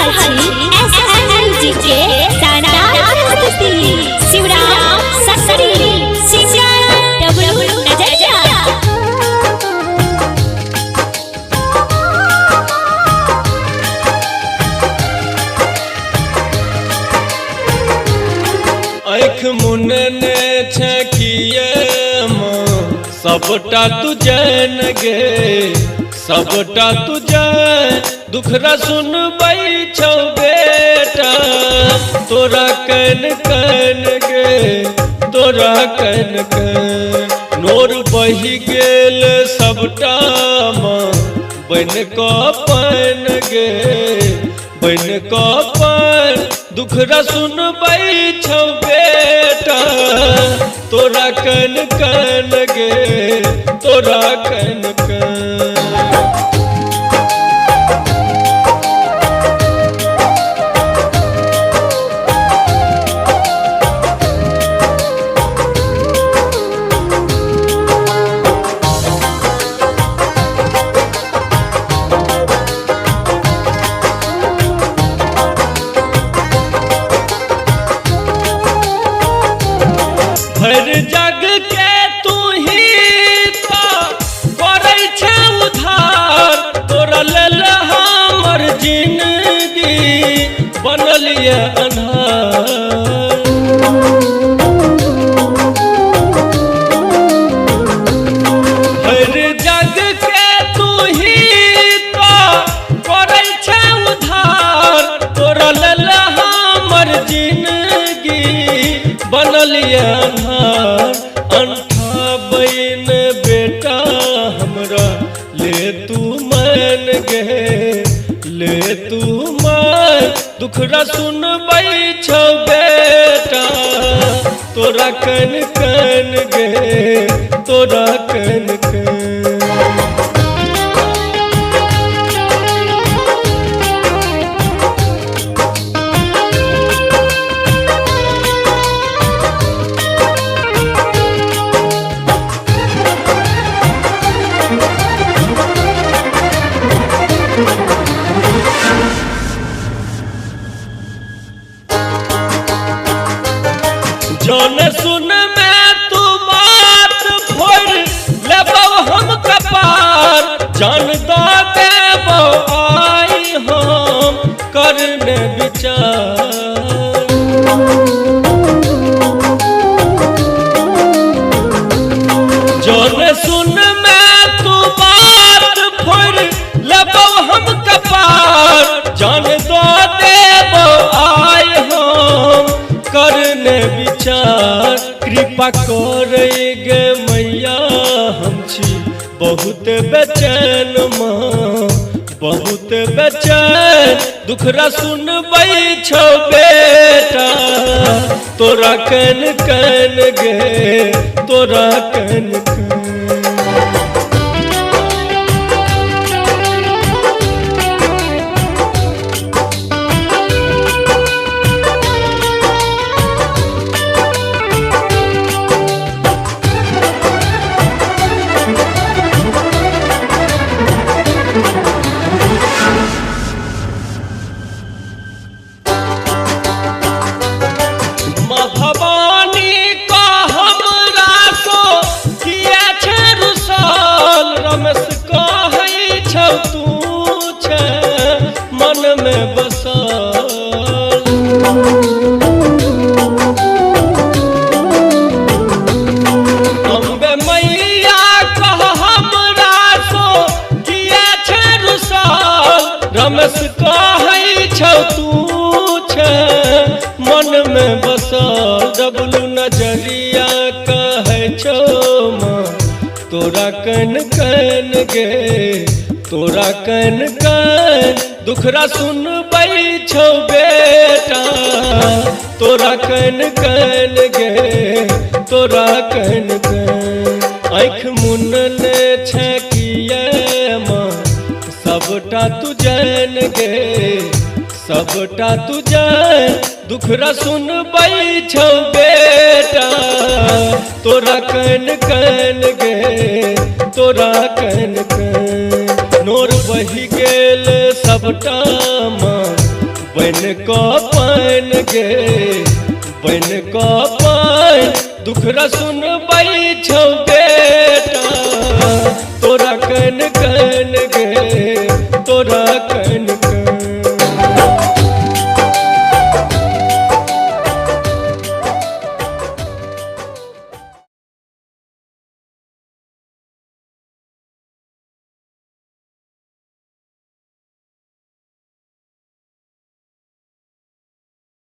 रहल छी एसएनजी के शानदार प्रस्तुति शिवराम ससरी सिंगर डब्लू नजरिया। आँख मुनने छकिए सबटा तुझन गे सबटा तुझन दुखरा सुनबै छौ बेटा तोरा कन कन गे तोरा कन कन नोर बहि गेल सबटा बन कपन गे बन कपन दुखरा सुनबै छौ बेटा तोरा कन कन गे तोरा कन कन। हर जग के तू ही करै छै उधार तोरा लेल हमर जिंदगी बनल ये अन्हार। हर जग के तू ही करै छै उधार तोरा लेल हमर जिंदगी बनल ये अन्हार। अंठा बहन बेटा हमरा ले तू मन गे ले तू मन दुखरा सुनबै छौ बेटा तोरा कन कन गे तोरा कन कन। जौन सुन में तू बात फोड़ लेबौ हम कपार जान दा देबौ आई हम करने विचार। जौन सुन में तू बात फोड़ लेबौ हम कपार जान दा देबौ आई हम करने विचार। कृपा करे गे मैया हम छी बहुत बेचैन माँ बहुत बेचैन दुखरा सुनबै छौ बेटा तोरा कन कन गे तोरा कन कन। भवानी का हमरा को किया छै रुसल रमेश कहै छौ तू छै मन में बसल। अम्बे मैया कह हमरा को किया छै रुसल रमेश कहै छौ तू छै मन में बसल। डब्लू नजरिया कहै छौ माँ तोरा कन कन गे तोरा कन कन दुखरा सुनबै छौ बेटा तोरा कन कन गे तोरा कन कन। आँख मुनने छकिए माँ सबटा तुझन गे सबटा तुझन दुखरा सुनबै छौ बेटा तोरा कन कन गे तोरा कन कन। नोर बहि गेल सबटा बन को पान गे बन को पान दुखरा सुन छौ बेटा तोरा कन कन गे तोरा